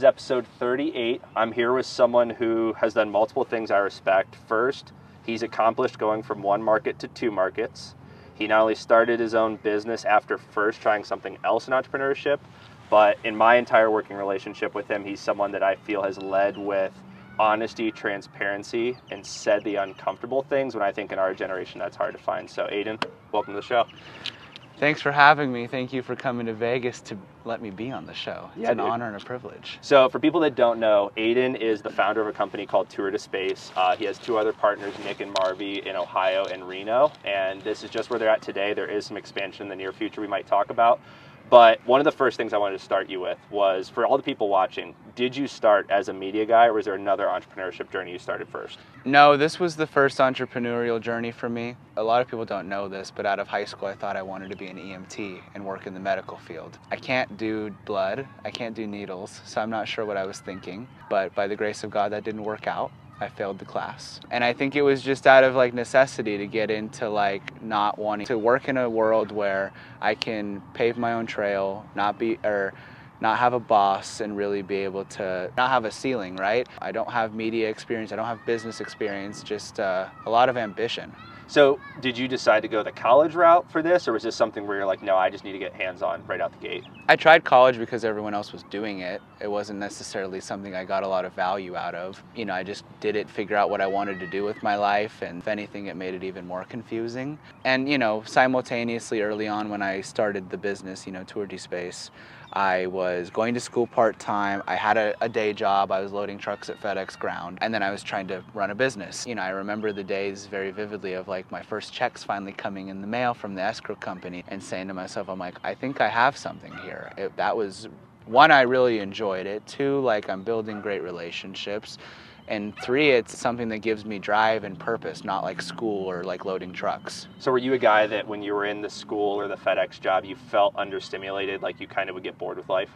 is episode 38. I'm here with someone who has done multiple things I respect. First, he's accomplished going from one market to two markets. He not only started his own business after first trying something else in entrepreneurship, but in my entire working relationship with him, he's someone that I feel has led with honesty, transparency, and said the uncomfortable things when I think in our generation that's hard to find. So Aden, welcome to the show. Thanks for having me. Thank you for coming to Vegas to let me be on the show. It's an honor and a privilege. So for people that don't know, Aden is the founder of a company called Tour to Space. He has two other partners, Nick and Marvy, in Ohio and Reno. And this is just where they're at today. There is some expansion in the near future we might talk about. But one of the first things I wanted to start you with was, for all the people watching, did you start as a media guy, or was there another entrepreneurship journey you started first? No, this was the first entrepreneurial journey for me. A lot of people don't know this, but out of high school I thought I wanted to be an EMT and work in the medical field. I can't do blood, I can't do needles, so I'm not sure what I was thinking. But by the grace of God, that didn't work out. I failed the class. And I think it was just out of necessity to get into not wanting to work in a world where I can pave my own trail, not have a boss, and really be able to not have a ceiling, right? I don't have media experience, I don't have business experience, just a lot of ambition. So did you decide to go the college route for this, or was this something where you're like, no, I just need to get hands-on right out the gate? I tried college because everyone else was doing it. It wasn't necessarily something I got a lot of value out of. I just did it, figure out what I wanted to do with my life, and if anything, it made it even more confusing. And, simultaneously early on when I started the business, Tour to Space, I was going to school part-time. I had a day job. I was loading trucks at FedEx ground, and then I was trying to run a business. I remember the days very vividly of my first checks finally coming in the mail from the escrow company and saying to myself, I'm like, I think I have something here. That was, one, I really enjoyed it. Two, I'm building great relationships. And three, it's something that gives me drive and purpose, not like school or loading trucks. So were you a guy that when you were in the school or the FedEx job, you felt understimulated, like you kind of would get bored with life?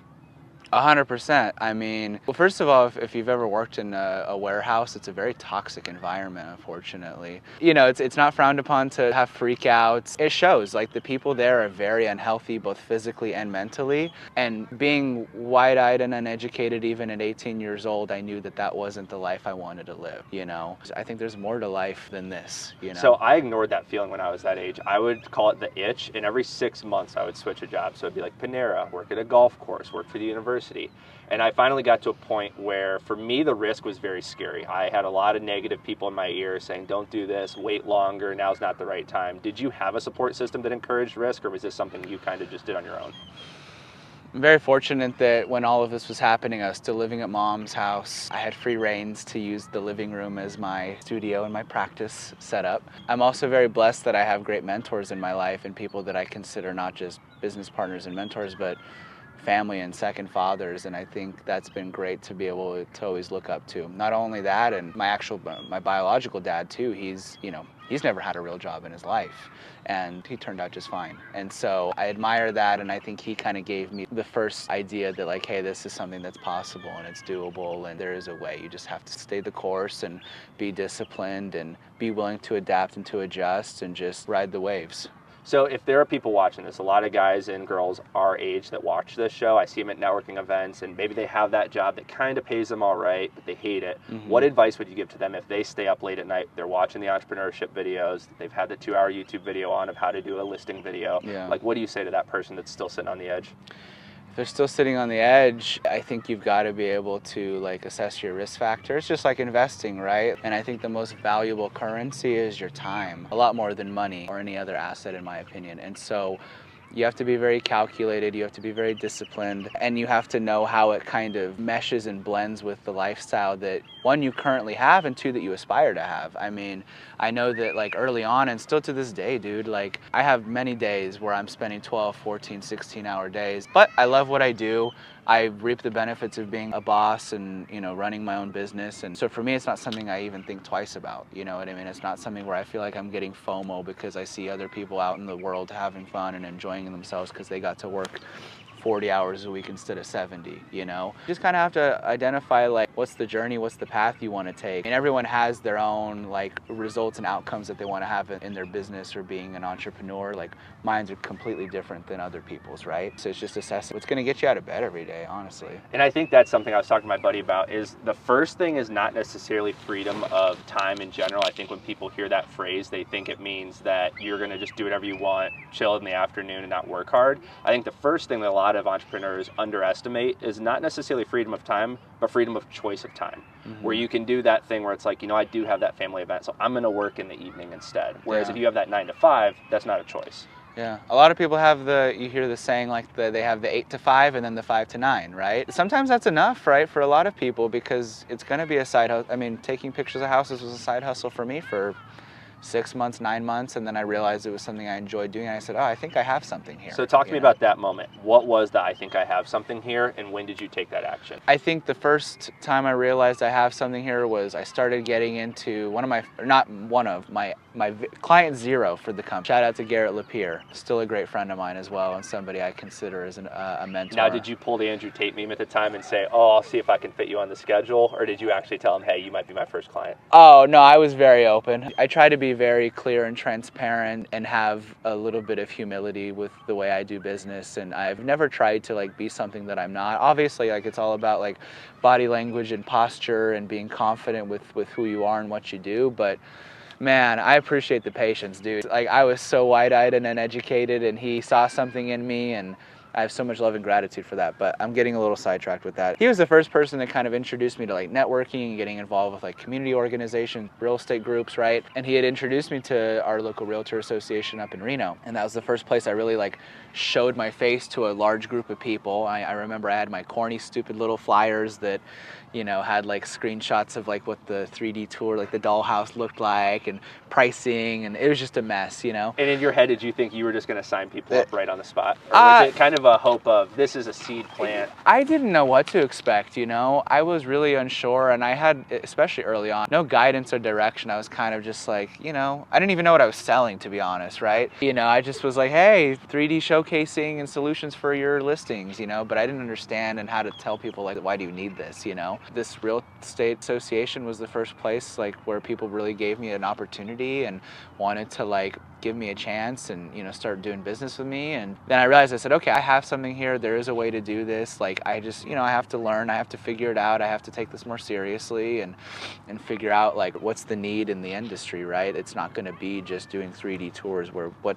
100%. I mean, well, first of all, if you've ever worked in a warehouse, it's a very toxic environment, unfortunately. It's not frowned upon to have freakouts. It shows, the people there are very unhealthy, both physically and mentally. And being wide-eyed and uneducated, even at 18 years old, I knew that wasn't the life I wanted to live, I think there's more to life than this, So I ignored that feeling when I was that age. I would call it the itch, and every 6 months I would switch a job. So it'd be like Panera, work at a golf course, work for the university. And I finally got to a point where, for me, the risk was very scary. I had a lot of negative people in my ear saying, don't do this, wait longer, now's not the right time. Did you have a support system that encouraged risk, or was this something you kind of just did on your own? I'm very fortunate that when all of this was happening, I was still living at Mom's house. I had free reins to use the living room as my studio and my practice setup. I'm also very blessed that I have great mentors in my life and people that I consider not just business partners and mentors, but family and second fathers, and I think that's been great to be able to always look up to. Not only that, and my biological dad too, he's never had a real job in his life, and he turned out just fine. And so I admire that, and I think he kind of gave me the first idea that hey, this is something that's possible and it's doable, and there is a way. You just have to stay the course and be disciplined and be willing to adapt and to adjust and just ride the waves. So if there are people watching this, a lot of guys and girls our age that watch this show, I see them at networking events, and maybe they have that job that kind of pays them all right, but they hate it. Mm-hmm. What advice would you give to them if they stay up late at night, they're watching the entrepreneurship videos, they've had the 2-hour YouTube video on of how to do a listing video? Yeah. What do you say to that person that's still sitting on the edge? If they're still sitting on the edge, I think you've got to be able to assess your risk factors, just like investing, right? And I think the most valuable currency is your time, a lot more than money or any other asset, in my opinion. And so you have to be very calculated, you have to be very disciplined, and you have to know how it kind of meshes and blends with the lifestyle that, one, you currently have, and two, that you aspire to have. I mean, I know that early on, and still to this day, dude, I have many days where I'm spending 12, 14, 16-hour days, but I love what I do. I reap the benefits of being a boss and, running my own business. And so for me, it's not something I even think twice about. You know what I mean? It's not something where I feel like I'm getting FOMO because I see other people out in the world having fun and enjoying themselves because they got to work 40 hours a week instead of 70, you know? Just kind of have to identify like what's the journey, what's the path you want to take. And everyone has their own like results and outcomes that they want to have in their business or being an entrepreneur. Like mine's are completely different than other people's, right? So it's just assessing what's going to get you out of bed every day, honestly. And I think that's something I was talking to my buddy about, is the first thing is not necessarily freedom of time in general. I think when people hear that phrase, they think it means that you're going to just do whatever you want, chill in the afternoon and not work hard. I think the first thing that a lot of entrepreneurs underestimate is not necessarily freedom of time, but freedom of choice of time, where you can do that thing where it's like, you know, I do have that family event, so I'm going to work in the evening instead. Whereas if you have that 9 to 5, that's not a choice. Yeah, a lot of people have you hear the saying like they have the 8 to 5 and then the 5 to 9, right? Sometimes that's enough, right, for a lot of people, because it's going to be a side hustle. I mean, taking pictures of houses was a side hustle for me for 6 months, 9 months, and then I realized it was something I enjoyed doing, and I said, oh, I think I have something here. So talk to me about that moment. What was the I think I have something here, and when did you take that action? I think the first time I realized I have something here was I started getting into my client zero for the company. Shout out to Garrett Lapierre, still a great friend of mine as well, and somebody I consider as a mentor. Now, did you pull the Andrew Tate meme at the time and say, oh, I'll see if I can fit you on the schedule, or did you actually tell him, hey, you might be my first client? Oh, no, I was very open. I try to be very clear and transparent and have a little bit of humility with the way I do business, and I've never tried to like be something that I'm not. Obviously, like it's all about like body language and posture and being confident with who you are and what you do, but man, I appreciate the patience, dude. Like I was so wide-eyed and uneducated, and he saw something in me, and I have so much love and gratitude for that, but I'm getting a little sidetracked with that. He was the first person that kind of introduced me to like networking and getting involved with like community organizations, real estate groups, right? And he had introduced me to our local realtor association up in Reno. And that was the first place I really like showed my face to a large group of people. I remember I had my corny, stupid little flyers that, you know, had like screenshots of like what the 3D tour, like the dollhouse looked like and pricing, and it was just a mess, you know? And in your head, did you think you were just going to sign people up right on the spot? Or was it kind of a hope of, this is a seed plant? I didn't know what to expect, you know? I was really unsure, and I had, especially early on, no guidance or direction. I was kind of just like, you know, I didn't even know what I was selling, to be honest, right? You know, I just was like, hey, 3D showcasing and solutions for your listings, you know? But I didn't understand and how to tell people, like, why do you need this, you know? This real estate association was the first place, like, where people really gave me an opportunity and wanted to, like, give me a chance and, you know, start doing business with me. And then I realized, I said, okay, I have something here. There is a way to do this. Like, I just, you know, I have to learn. I have to figure it out. I have to take this more seriously and figure out, like, what's the need in the industry, right? It's not going to be just doing 3D tours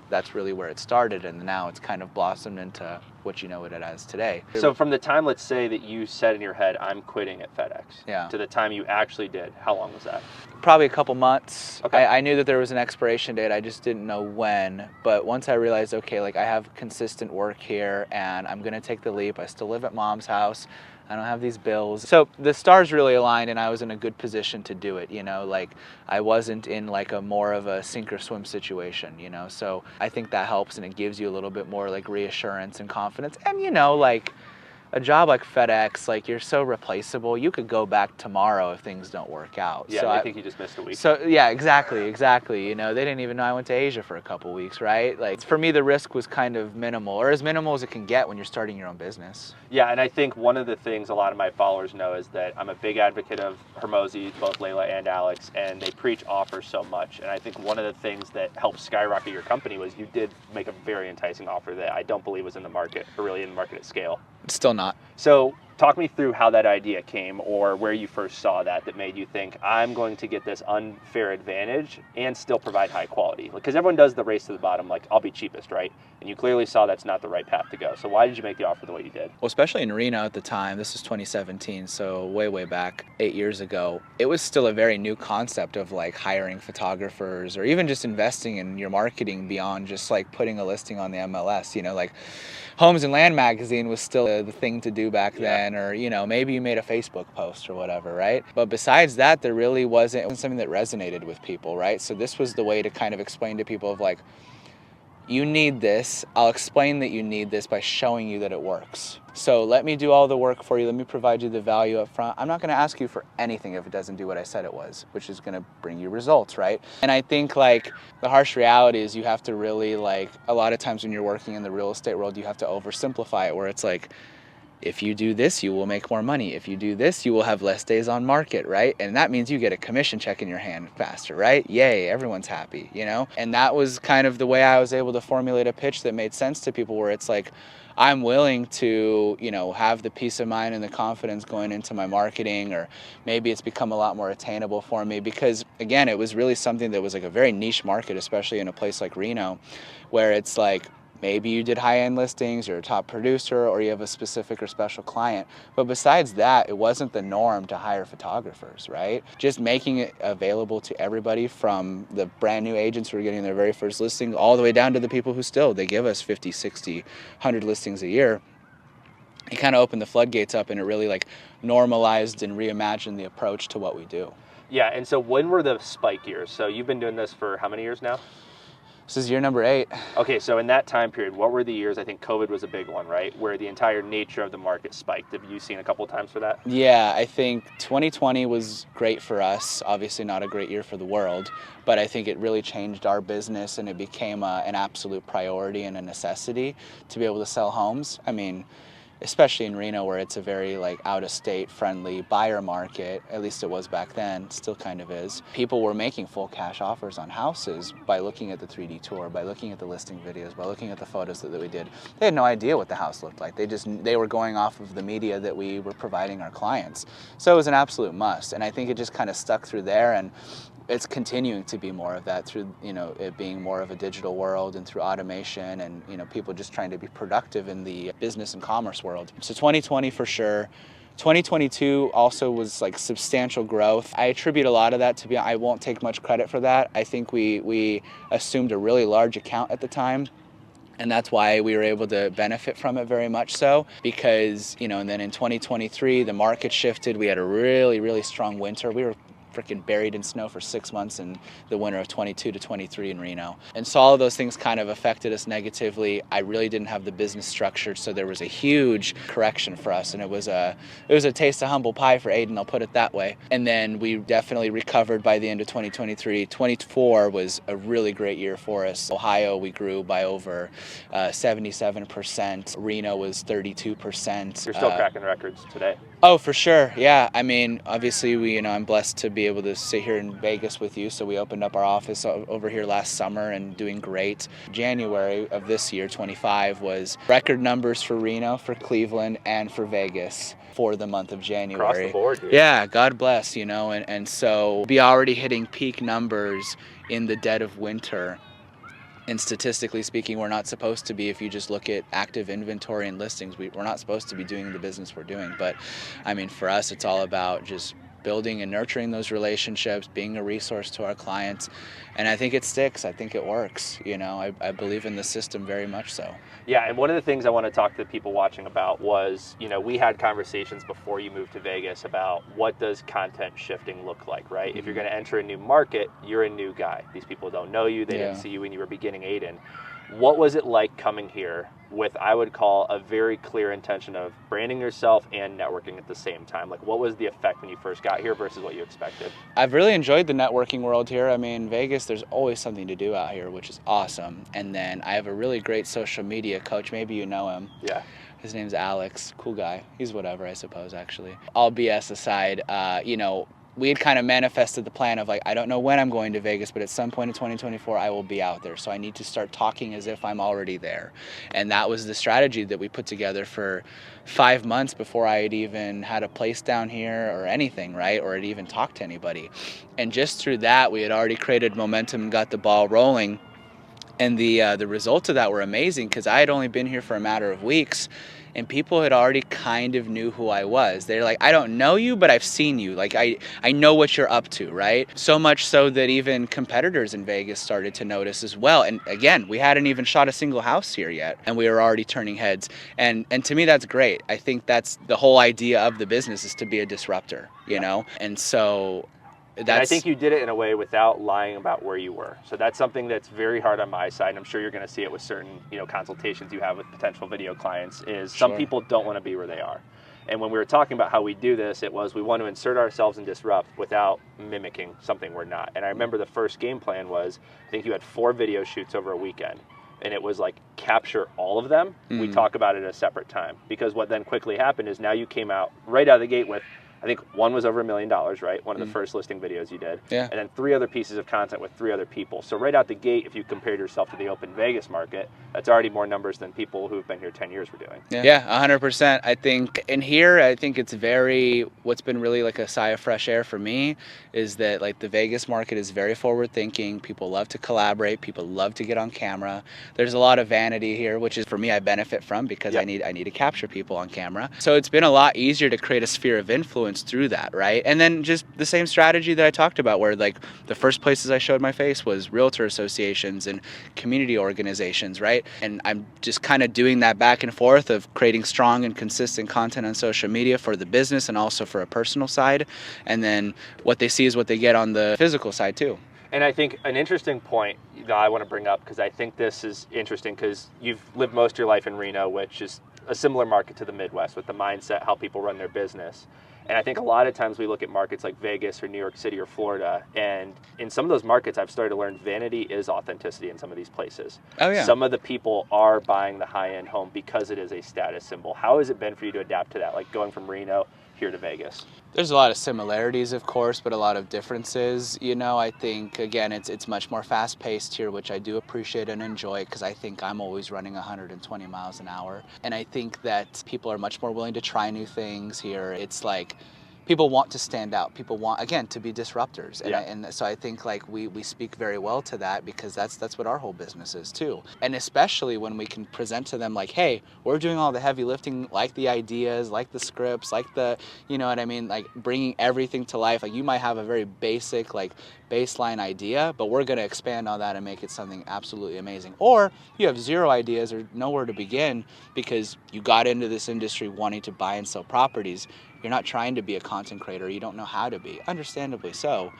that's really where it started. And now it's kind of blossomed into what you know it as today. So from the time, let's say, that you said in your head, I'm quitting at FedEx, yeah, to the time you actually did, how long was that? Probably a couple months. Okay. I knew that there was an expiration date. I just didn't know when. But once I realized, okay, like I have consistent work here and I'm going to take the leap. I still live at mom's house. I don't have these bills. So the stars really aligned and I was in a good position to do it, you know, like I wasn't in like a more of a sink or swim situation, you know, so I think that helps and it gives you a little bit more like reassurance and confidence. And, you know, like a job like FedEx, like you're so replaceable, you could go back tomorrow if things don't work out. Yeah, so I think you just missed a week. So yeah, exactly. You know, they didn't even know I went to Asia for a couple weeks, right? Like for me, the risk was kind of minimal, or as minimal as it can get when you're starting your own business. Yeah, and I think one of the things a lot of my followers know is that I'm a big advocate of Hermosi, both Layla and Alex, and they preach offers so much. And I think one of the things that helped skyrocket your company was you did make a very enticing offer that I don't believe was in the market, or really in the market at scale. Still not. So talk me through how that idea came, or where you first saw that made you think, I'm going to get this unfair advantage and still provide high quality. Because everyone does the race to the bottom, like I'll be cheapest, right? And you clearly saw that's not the right path to go. So why did you make the offer the way you did? Well, especially in Reno at the time, this was 2017, so way back, 8 years ago, it was still a very new concept of like hiring photographers or even just investing in your marketing beyond just like putting a listing on the MLS, you know, like Homes and Land magazine was still the thing to do back then, or, you know, maybe you made a Facebook post or whatever, right? But besides that, there really wasn't something that resonated with people, right? So this was the way to kind of explain to people of like, you need this. I'll explain that you need this by showing you that it works. So let me do all the work for you. Let me provide you the value up front. I'm not going to ask you for anything if it doesn't do what I said it was, which is going to bring you results, right? And I think like the harsh reality is you have to really like, a lot of times when you're working in the real estate world, you have to oversimplify it, where it's like, if you do this, you will make more money. If you do this, you will have less days on market, right? And that means you get a commission check in your hand faster, right? Yay, everyone's happy, you know? And that was kind of the way I was able to formulate a pitch that made sense to people, where it's like, I'm willing to, you know, have the peace of mind and the confidence going into my marketing, or maybe it's become a lot more attainable for me because, again, it was really something that was like a very niche market, especially in a place like Reno, where it's like, maybe you did high-end listings, you're a top producer, or you have a specific or special client. But besides that, it wasn't the norm to hire photographers, right? Just making it available to everybody, from the brand new agents who are getting their very first listing all the way down to the people who still, they give us 50, 60, 100 listings a year. It kind of opened the floodgates up, and it really like normalized and reimagined the approach to what we do. Yeah, and so when were the spike years? So you've been doing this for how many years now? This is year number 8. Okay, so in that time period, what were the years? I think COVID was a big one, right? Where the entire nature of the market spiked. Have you seen a couple of times for that? Yeah, I think 2020 was great for us. Obviously not a great year for the world, but I think it really changed our business, and it became an absolute priority and a necessity to be able to sell homes. I mean, especially in Reno, where it's a very like out-of-state friendly buyer market, at least it was back then, still kind of is. People were making full cash offers on houses by looking at the 3D tour, by looking at the listing videos, by looking at the photos that we did. They had no idea what the house looked like. They were going off of the media that we were providing our clients. So it was an absolute must, and I think it just kind of stuck through there, and it's continuing to be more of that through, you know, it being more of a digital world and through automation, and, you know, people just trying to be productive in the business and commerce world. So 2020 for sure. 2022 also was like substantial growth. I attribute a lot of that to I won't take much credit for that. I think we assumed a really large account at the time. And that's why we were able to benefit from it very much so, because, you know, and then in 2023, the market shifted. We had a really, really strong winter. We were freaking buried in snow for 6 months in the winter of 22 to 23 in Reno. And so all of those things kind of affected us negatively. I really didn't have the business structured, so there was a huge correction for us, and it was a taste of humble pie for Aden, I'll put it that way. And then we definitely recovered by the end of 2023. 24 was a really great year for us. Ohio, we grew by over 77%. Reno was 32%. You're still cracking records today. Oh, for sure. Yeah. I mean, obviously, I'm blessed to be able to sit here in Vegas with you. So we opened up our office over here last summer and doing great. January of this year, 25, was record numbers for Reno, for Cleveland, and for Vegas for the month of January. Across the board, dude. Yeah, God bless, and so be already hitting peak numbers in the dead of winter. And statistically speaking, we're not supposed to be, if you just look at active inventory and listings, we're not supposed to be doing the business we're doing. But I mean, for us, it's all about just building and nurturing those relationships, being a resource to our clients. And I think it sticks. I think it works. I believe in the system very much so. Yeah, and one of the things I want to talk to the people watching about was, we had conversations before you moved to Vegas about what does content shifting look like, right? Mm-hmm. If you're going to enter a new market, you're a new guy. These people don't know you. They didn't see you when you were beginning Aden. What was it like coming here with, I would call, a very clear intention of branding yourself and networking at the same time? Like, what was the effect when you first got here versus what you expected? I've really enjoyed the networking world here. I mean, Vegas, there's always something to do out here, which is awesome. And then I have a really great social media coach. Maybe you know him. Yeah. His name's Alex. Cool guy. He's whatever, I suppose, actually. All BS aside, we had kind of manifested the plan of, like, I don't know when I'm going to Vegas, but at some point in 2024, I will be out there. So I need to start talking as if I'm already there. And that was the strategy that we put together for 5 months before I had even had a place down here or anything, right? Or had even talked to anybody. And just through that, we had already created momentum and got the ball rolling. And the results of that were amazing, because I had only been here for a matter of weeks, and people had already kind of knew who I was. They're like, I don't know you, but I've seen you. Like, I know what you're up to, right? So much so that even competitors in Vegas started to notice as well. And again, we hadn't even shot a single house here yet, and we were already turning heads. And to me, that's great. I think that's the whole idea of the business, is to be a disruptor, you know? And so And I think you did it in a way without lying about where you were. So that's something that's very hard on my side. And I'm sure you're going to see it with certain, consultations you have with potential video clients is some people don't want to be where they are. And when we were talking about how we do this, it was we want to insert ourselves and disrupt without mimicking something we're not. And I remember the first game plan was, I think you had 4 video shoots over a weekend. And it was like, capture all of them. We talk about it at a separate time. Because what then quickly happened is now you came out right out of the gate with, I think one was over $1 million, right? One of the first listing videos you did. Yeah. And then 3 other pieces of content with 3 other people. So right out the gate, if you compared yourself to the open Vegas market, that's already more numbers than people who've been here 10 years were doing. Yeah, 100%. I think in here, I think it's what's been really like a sigh of fresh air for me is that like the Vegas market is very forward thinking. People love to collaborate. People love to get on camera. There's a lot of vanity here, which is for me, I benefit from because I need to capture people on camera. So it's been a lot easier to create a sphere of influence through that, right? And then just the same strategy that I talked about where like the first places I showed my face was realtor associations and community organizations, right? And I'm just kind of doing that back and forth of creating strong and consistent content on social media for the business and also for a personal side. And then what they see is what they get on the physical side too. And I think an interesting point that I want to bring up, because I think this is interesting because you've lived most of your life in Reno, which is a similar market to the Midwest with the mindset, how people run their business. And I think a lot of times we look at markets like Vegas or New York City or Florida, and in some of those markets, I've started to learn vanity is authenticity in some of these places. Oh, yeah. Some of the people are buying the high-end home because it is a status symbol. How has it been for you to adapt to that, like going from Reno here to Vegas? There's a lot of similarities, of course, but a lot of differences. I think, again, it's much more fast-paced here, which I do appreciate and enjoy because I think I'm always running 120 miles an hour. And I think that people are much more willing to try new things here. It's like people want to stand out. People want, again, to be disruptors. And, and so I think like we speak very well to that because that's what our whole business is too. And especially when we can present to them like, hey, we're doing all the heavy lifting, like the ideas, like the scripts, like the, you know what I mean? Like bringing everything to life. Like you might have a very basic, like baseline idea, but we're going to expand on that and make it something absolutely amazing. Or you have 0 ideas or nowhere to begin because you got into this industry wanting to buy and sell properties. You're not trying to be a content creator. You don't know how to be, understandably so.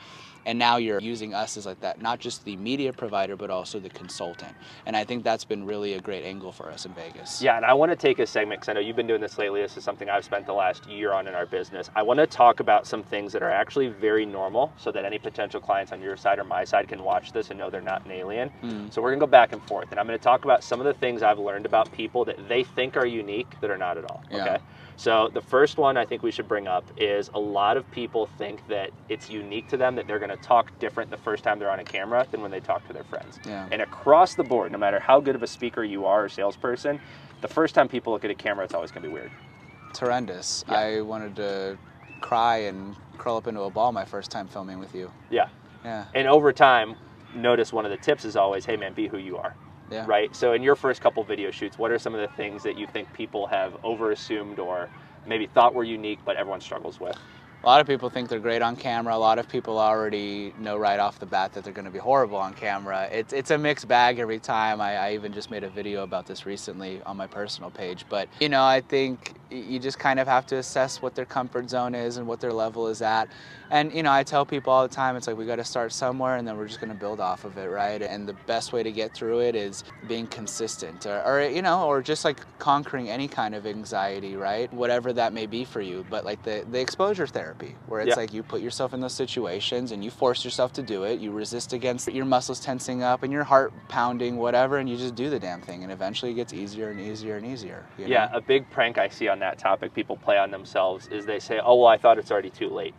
And now you're using us as like that, not just the media provider, but also the consultant. And I think that's been really a great angle for us in Vegas. Yeah, and I want to take a segment, because I know you've been doing this lately. This is something I've spent the last year on in our business. I want to talk about some things that are actually very normal so that any potential clients on your side or my side can watch this and know they're not an alien. So we're going to go back and forth. And I'm going to talk about some of the things I've learned about people that they think are unique that are not at all. Okay. So the first one I think we should bring up is a lot of people think that it's unique to them that they're going to talk different the first time they're on a camera than when they talk to their friends. And across the board, no matter how good of a speaker you are or salesperson, the first time people look at a camera, it's always going to be weird. It's horrendous. I wanted to cry and curl up into a ball my first time filming with you. Yeah. And over time, notice one of the tips is always, hey man, be who you are. Right? So in your first couple video shoots, what are some of the things that you think people have overassumed or maybe thought were unique, but everyone struggles with? A lot of people think they're great on camera. A lot of people already know right off the bat that they're going to be horrible on camera. It's a mixed bag every time. I even just made a video about this recently on my personal page. But, I think you just kind of have to assess what their comfort zone is and what their level is at. And, I tell people all the time, it's like we got to start somewhere and then we're just going to build off of it, right? And the best way to get through it is being consistent or just like conquering any kind of anxiety, right? Whatever that may be for you. But like the exposure therapy, where it's like you put yourself in those situations and you force yourself to do it. You resist against your muscles tensing up and your heart pounding, whatever, and you just do the damn thing. And eventually it gets easier and easier and easier. Yeah, a big prank I see on that topic people play on themselves is they say, oh, well, I thought it's already too late.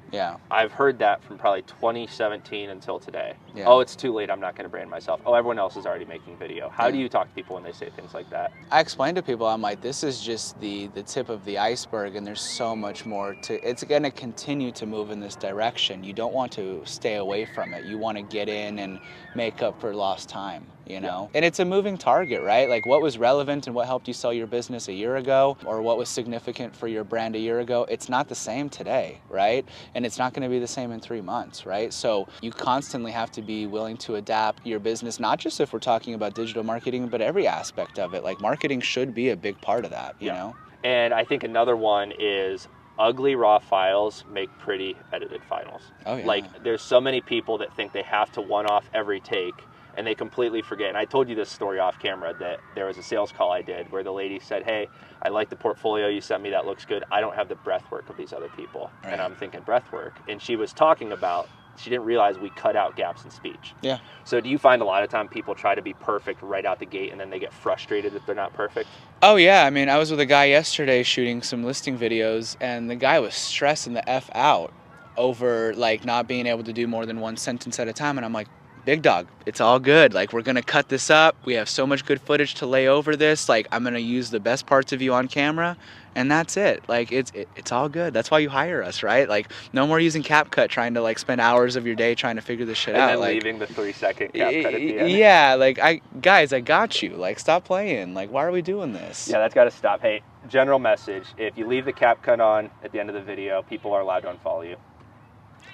I've heard that from probably 2017 until today. Oh, it's too late. I'm not going to brand myself. Oh, everyone else is already making video. How do you talk to people when they say things like that? I explain to people, I'm like, this is just the tip of the iceberg, and there's so much more to it's going to continue to move in this direction. You don't want to stay away from it. You want to get in and make up for lost time. And it's a moving target, right? Like what was relevant and what helped you sell your business a year ago or what was significant for your brand a year ago, it's not the same today, right? And it's not going to be the same in 3 months, right? So you constantly have to be willing to adapt your business, not just if we're talking about digital marketing, but every aspect of it. Like marketing should be a big part of that, you know? And I think another one is ugly raw files make pretty edited files. Oh, yeah. Like, there's so many people that think they have to one-off every take, and they completely forget. And I told you this story off camera, that there was a sales call I did where the lady said, hey, I like the portfolio you sent me, that looks good. I don't have the breath work of these other people. Right. And I'm thinking, breath work? And she was talking about, she didn't realize we cut out gaps in speech. Yeah. So do you find a lot of time people try to be perfect right out the gate and then they get frustrated if they're not perfect? Oh, yeah. I mean, I was with a guy yesterday shooting some listing videos, and the guy was stressing the F out over, like, not being able to do more than one sentence at a time. And I'm like, big dog, it's all good. Like, we're going to cut this up. We have so much good footage to lay over this. Like, I'm going to use the best parts of you on camera, and that's it. Like, it's all good. That's why you hire us, right? Like, no more using CapCut, trying to, like, spend hours of your day trying to figure this shit out. And then like, leaving the 3-second CapCut at the end. Yeah, like, guys, I got you. Like, stop playing. Like, why are we doing this? Yeah, that's got to stop. Hey, general message, if you leave the CapCut on at the end of the video, people are allowed to unfollow you.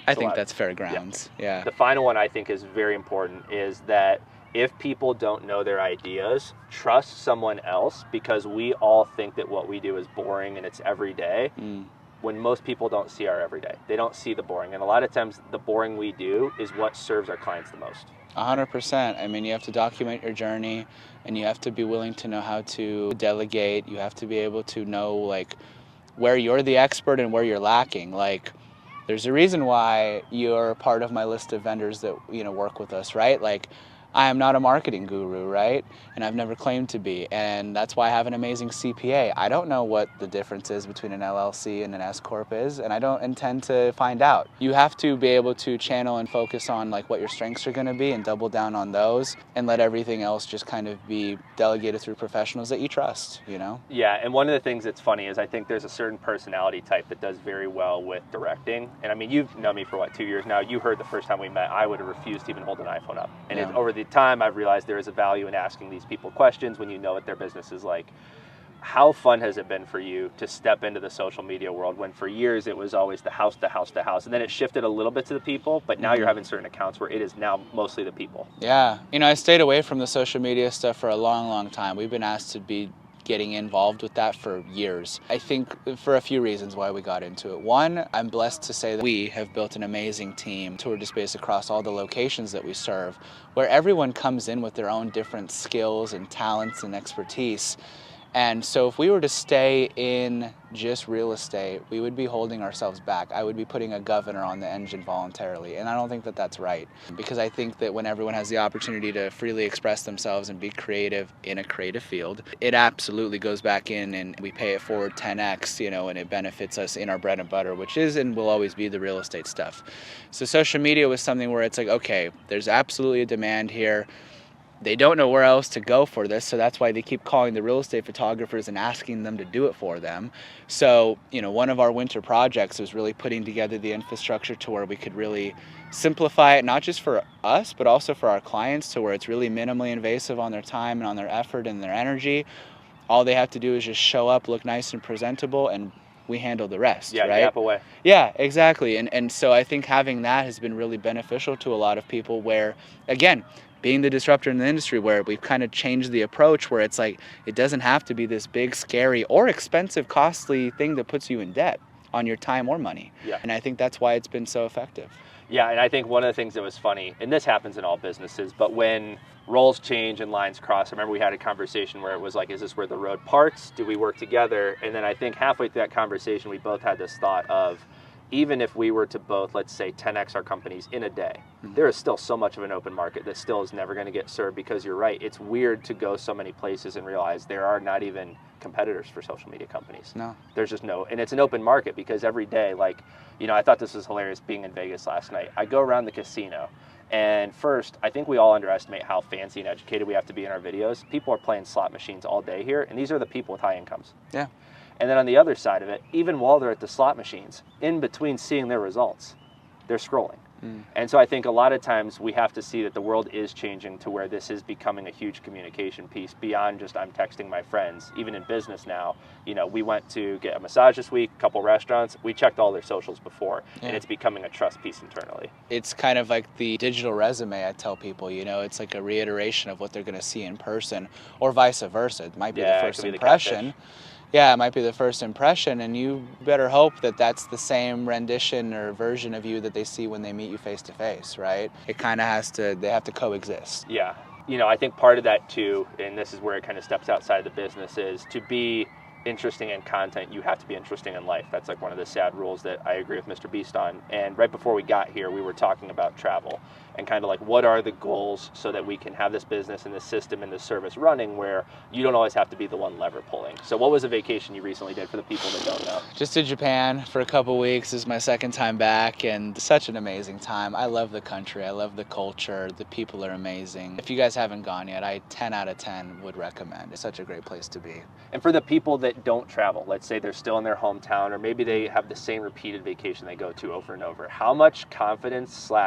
I think that's fair grounds. Yeah. The final one I think is very important is that if people don't know their ideas, trust someone else, because we all think that what we do is boring and it's everyday. When most people don't see our everyday. They don't see the boring. And a lot of times the boring we do is what serves our clients the most. 100%. I mean, you have to document your journey, and you have to be willing to know how to delegate. You have to be able to know, like, where you're the expert and where you're lacking. Like, there's a reason why you're part of my list of vendors that, you know, work with us, right? Like, I am not a marketing guru, right? And I've never claimed to be. And that's why I have an amazing CPA. I don't know what the difference is between an LLC and an S Corp is, and I don't intend to find out. You have to be able to channel and focus on, like, what your strengths are going to be and double down on those, and let everything else just kind of be delegated through professionals that you trust, you know? Yeah, and one of the things that's funny is I think there's a certain personality type that does very well with directing. And I mean, you've known me for, 2 years now. You heard the first time we met, I would have refused to even hold an iPhone up. And Yeah. over the time, I've realized there is a value in asking these people questions when you know what their business is like. How fun has it been for you to step into the social media world when for years it was always the house to house to house, and then it shifted a little bit to the people, but now you're having certain accounts where it is now mostly the people? Yeah. You know, I stayed away from the social media stuff for a long, long time. We've been asked to be getting involved with that for years. I think for a few reasons why we got into it. One, I'm blessed to say that we have built an amazing team, tour displays across all the locations that we serve, where everyone comes in with their own different skills and talents and expertise. And so if we were to stay in just real estate, we would be holding ourselves back. I would be putting a governor on the engine voluntarily. And I don't think that that's right, because I think that when everyone has the opportunity to freely express themselves and be creative in a creative field, it absolutely goes back in and we pay it forward 10x, you know, and it benefits us in our bread and butter, which is and will always be the real estate stuff. So social media was something where it's like, okay, there's absolutely a demand here. They don't know where else to go for this, so that's why they keep calling the real estate photographers and asking them to do it for them. So, you know, one of our winter projects was really putting together the infrastructure to where we could really simplify it, not just for us, but also for our clients, to where it's really minimally invasive on their time and on their effort and their energy. All they have to do is just show up, look nice and presentable, and we handle the rest, Yeah, right? yap away. Yeah, exactly. And so I think having that has been really beneficial to a lot of people where, again, being the disruptor in the industry, where we've kind of changed the approach where it's like, it doesn't have to be this big, scary, or expensive, costly thing that puts you in debt on your time or money. Yeah. And I think that's why it's been so effective. Yeah, and I think one of the things that was funny, and this happens in all businesses, but when roles change and lines cross, I remember we had a conversation where it was like, is this where the road parts? Do we work together? And then I think halfway through that conversation, we both had this thought of, even if we were to both, let's say, 10x our companies in a day, there is still so much of an open market that still is never going to get served, because you're right. It's weird to go so many places and realize there are not even competitors for social media companies. No. There's just no, and it's an open market because every day, like, you know, I thought this was hilarious being in Vegas last night. I go around the casino, and first, I think we all underestimate how fancy and educated we have to be in our videos. People are playing slot machines all day here, and these are the people with high incomes. Yeah. And then on the other side of it, even while they're at the slot machines, in between seeing their results, they're scrolling. And so I think a lot of times we have to see that the world is changing to where this is becoming a huge communication piece beyond just I'm texting my friends. Even in business now, you know, we went to get a massage this week, a couple restaurants, we checked all their socials before, and it's becoming a trust piece internally. It's kind of like the digital resume, I tell people, you know, it's like a reiteration of what they're going to see in person, or vice versa. It might be the Yeah, it first could be the impression. yeah, it might be the first impression, and you better hope that that's the same rendition or version of you that they see when they meet you face to face, right? It kind of they have to coexist. Yeah. I think part of that too, and this is where it kind of steps outside the business, is to be interesting in content, you have to be interesting in life. That's like one of the sad rules that I agree with Mr. Beast on. And right before we got here, we were talking about travel and kind of like what are the goals so that we can have this business and this system and this service running where you don't always have to be the one lever pulling. So what was a vacation you recently did for the people that don't know? Just to Japan for a couple weeks. This is my second time back, and such an amazing time. I love the country. I love the culture. The people are amazing. If you guys haven't gone yet, I 10 out of 10 would recommend. It's such a great place to be. And for the people that don't travel, let's say they're still in their hometown, or maybe they have the same repeated vacation they go to over and over, how much confidence /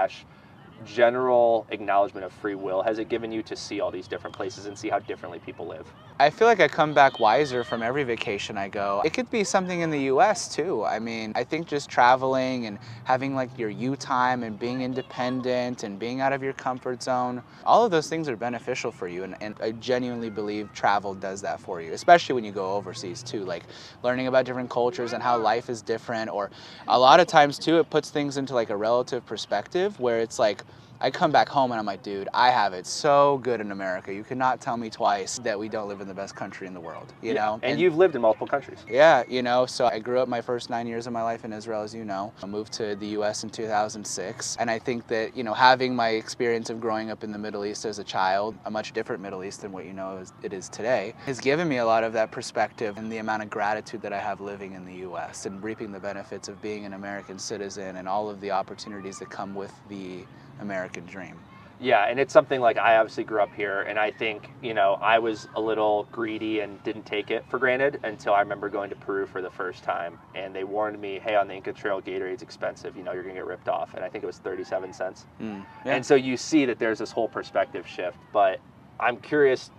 general acknowledgement of free will has it given you to see all these different places and see how differently people live? I feel like I come back wiser from every vacation I go. It could be something in the US too. I mean, I think just traveling and having like your you time and being independent and being out of your comfort zone, all of those things are beneficial for you. And I genuinely believe travel does that for you, especially when you go overseas too, like learning about different cultures and how life is different. Or a lot of times too, it puts things into like a relative perspective where it's like, I come back home and I'm like, dude, I have it so good in America. You cannot tell me twice that we don't live in the best country in the world, you know? And you've lived in multiple countries. Yeah, so I grew up my first 9 years of my life in Israel, as you know. I moved to the US in 2006. And I think that, having my experience of growing up in the Middle East as a child, a much different Middle East than what it is today, has given me a lot of that perspective and the amount of gratitude that I have living in the US and reaping the benefits of being an American citizen and all of the opportunities that come with the American dream. Yeah, and it's something like I obviously grew up here, and I think, I was a little greedy and didn't take it for granted until I remember going to Peru for the first time, and they warned me, hey, on the Inca Trail, Gatorade's expensive, you're going to get ripped off, and I think it was 37 cents. Yeah. And so you see that there's this whole perspective shift, but I'm curious,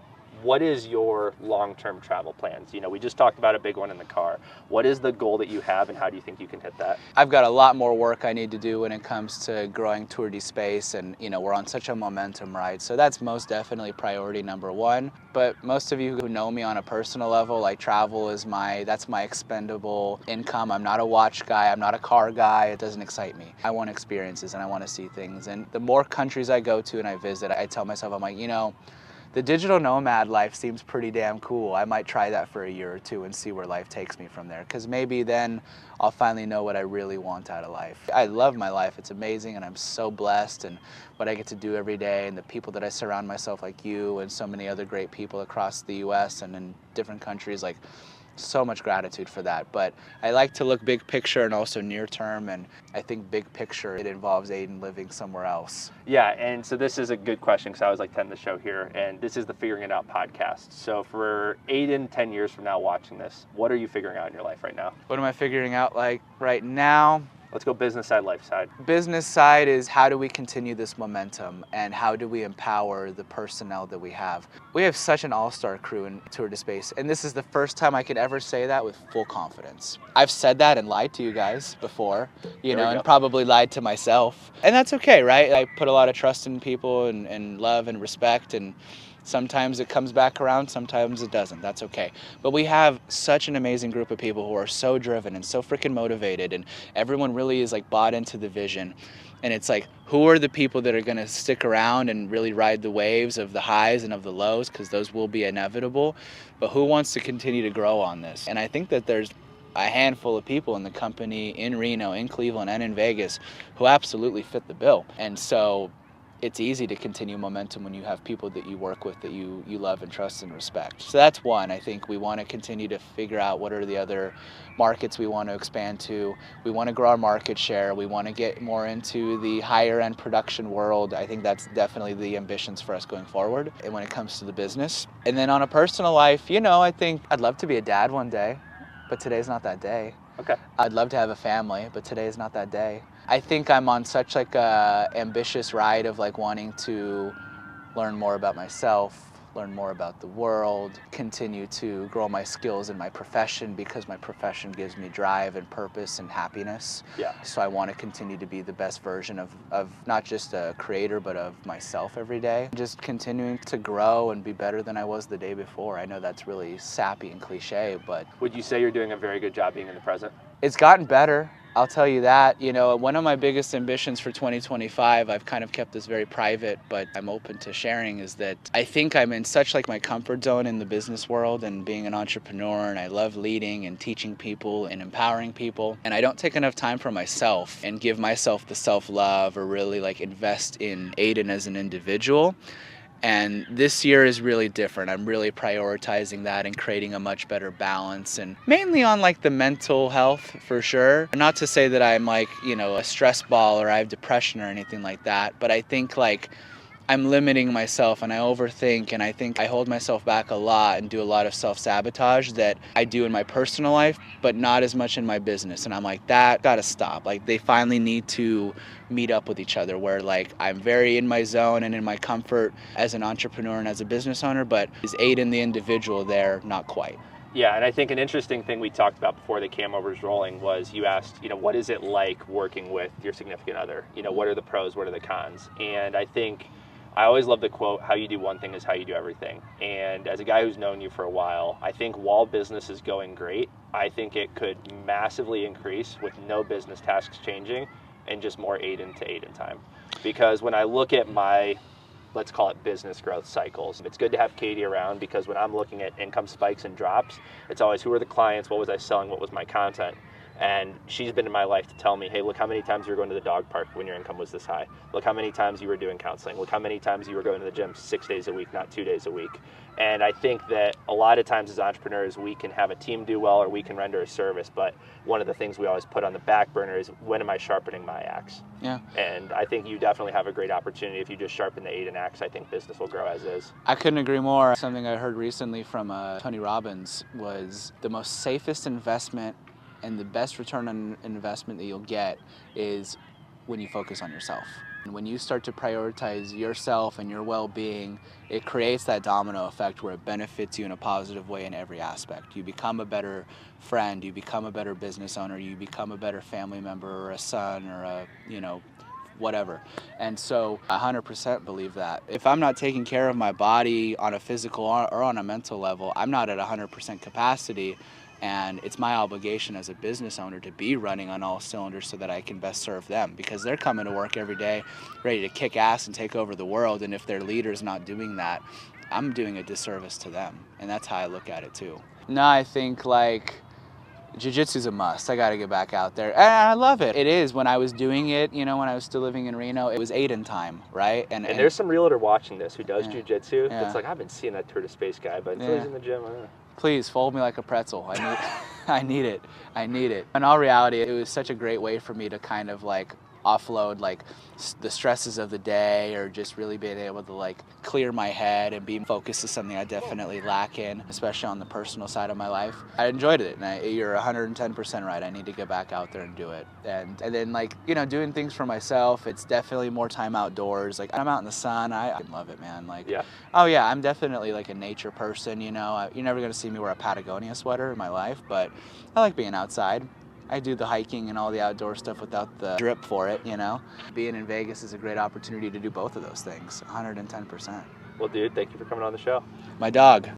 what is your long-term travel plans? We just talked about a big one in the car. What is the goal that you have, and how do you think you can hit that? I've got a lot more work I need to do when it comes to growing Tour de Space, and we're on such a momentum ride. So that's most definitely priority number one. But most of you who know me on a personal level, like travel is that's my expendable income. I'm not a watch guy. I'm not a car guy. It doesn't excite me. I want experiences and I want to see things. And the more countries I go to and I visit, I tell myself, I'm like, the digital nomad life seems pretty damn cool. I might try that for a year or two and see where life takes me from there, because maybe then I'll finally know what I really want out of life. I love my life. It's amazing, and I'm so blessed, and what I get to do every day, and the people that I surround myself, like you and so many other great people across the US and in different countries, like so much gratitude for that. But I like to look big picture and also near term, and I think big picture, it involves Aden living somewhere else. Yeah, and so this is a good question, because I was like 10 the show here, and this is the Figuring It Out podcast. So for Aden 10 years from now watching this, what are you figuring out in your life right now? What am I figuring out like right now? Let's go business side, life side. Business side is how do we continue this momentum and how do we empower the personnel that we have? We have such an all-star crew in Tour de Space, and this is the first time I could ever say that with full confidence. I've said that and lied to you guys before, and probably lied to myself. And that's okay, right? I put a lot of trust in people and love and respect, and sometimes it comes back around, sometimes it doesn't. That's okay. But we have such an amazing group of people who are so driven and so freaking motivated, and everyone really is like bought into the vision. And it's like, who are the people that are going to stick around and really ride the waves of the highs and of the lows, because those will be inevitable. But who wants to continue to grow on this? And I think that there's a handful of people in the company in Reno, in Cleveland, and in Vegas who absolutely fit the bill. And so it's easy to continue momentum when you have people that you work with that you love and trust and respect. So that's one. I think we want to continue to figure out what are the other markets we want to expand to. We want to grow our market share. We want to get more into the higher end production world. I think that's definitely the ambitions for us going forward. And when it comes to the business. And then on a personal life, I think I'd love to be a dad one day, but today's not that day. Okay. I'd love to have a family, but today is not that day. I think I'm on such like a ambitious ride of like wanting to learn more about myself, learn more about the world, continue to grow my skills in my profession because my profession gives me drive and purpose and happiness. Yeah. So I want to continue to be the best version of not just a creator, but of myself every day. Just continuing to grow and be better than I was the day before. I know that's really sappy and cliche, but Would you say you're doing a very good job being in the present? it's gotten better. I'll tell you that. You know, one of my biggest ambitions for 2025, I've kind of kept this very private, but I'm open to sharing, is that I think I'm in such like my comfort zone in the business world and being an entrepreneur, and I love leading and teaching people and empowering people. And I don't take enough time for myself and give myself the self-love or really like invest in Aden as an individual. And this year is really different. I'm really prioritizing that and creating a much better balance, and mainly on like the mental health for sure. Not to say that I'm like, you know, a stress ball or I have depression or anything like that, but I think like I'm limiting myself and I overthink, and I think I hold myself back a lot and do a lot of self-sabotage that I do in my personal life, but not as much in my business. And I'm like, that gotta stop. Like they finally need to meet up with each other, where like I'm very in my zone and in my comfort as an entrepreneur and as a business owner, but is Aden the individual there? Not quite. Yeah, and I think an interesting thing we talked about before the cam was rolling was you asked, you know, what is it like working with your significant other? You know, what are the pros, what are the cons? And I think I always love the quote, how you do one thing is how you do everything. And as a guy who's known you for a while, I think while business is going great, I think it could massively increase with no business tasks changing and just more Aden to Aden time. Because when I look at my, let's call it business growth cycles, it's good to have Katie around, because when I'm looking at income spikes and drops, it's always who are the clients, what was I selling, what was my content. And she's been in my life to tell me, hey, look how many times you were going to the dog park when your income was this high. Look how many times you were doing counseling. Look how many times you were going to the gym 6 days a week, not 2 days a week. And I think that a lot of times as entrepreneurs, we can have a team do well or we can render a service. But one of the things we always put on the back burner is, when am I sharpening my axe? Yeah. And I think you definitely have a great opportunity. If you just sharpen the Aden axe, I think business will grow as is. I couldn't agree more. Something I heard recently from Tony Robbins was the most safest investment and the best return on investment that you'll get is when you focus on yourself. And when you start to prioritize yourself and your well-being, it creates that domino effect where it benefits you in a positive way in every aspect. You become a better friend, you become a better business owner, you become a better family member or a son or a, you know, whatever. And so I 100% believe that. If I'm not taking care of my body on a physical or on a mental level, I'm not at 100% capacity. And it's my obligation as a business owner to be running on all cylinders so that I can best serve them, because they're coming to work every day ready to kick ass and take over the world. And if their leader's not doing that, I'm doing a disservice to them. And that's how I look at it too. No, I think like jiu-jitsu's a must. I got to get back out there. And I love it. It is. When I was doing it, you know, when I was still living in Reno, it was Aden time, right? And there's some realtor watching this who does jiu-jitsu. Yeah. It's like, I've been seeing that Tour de Space guy, but until he's in the gym, I don't know. Please fold me like a pretzel. I need it. I need it. In all reality, it was such a great way for me to kind of like offload like the stresses of the day, or just really being able to like clear my head and be focused is something I definitely lack in, especially on the personal side of my life. I enjoyed it, and you're 110% right. I need to get back out there and do it. And then like, you know, doing things for myself, it's definitely more time outdoors. Like I'm out in the sun, I love it, man. Like, yeah. Oh yeah, I'm definitely like a nature person, you know. You're never gonna see me wear a Patagonia sweater in my life, but I like being outside. I do the hiking and all the outdoor stuff without the drip for it, you know. Being in Vegas is a great opportunity to do both of those things, 110%. Well, dude, thank you for coming on the show. My dog.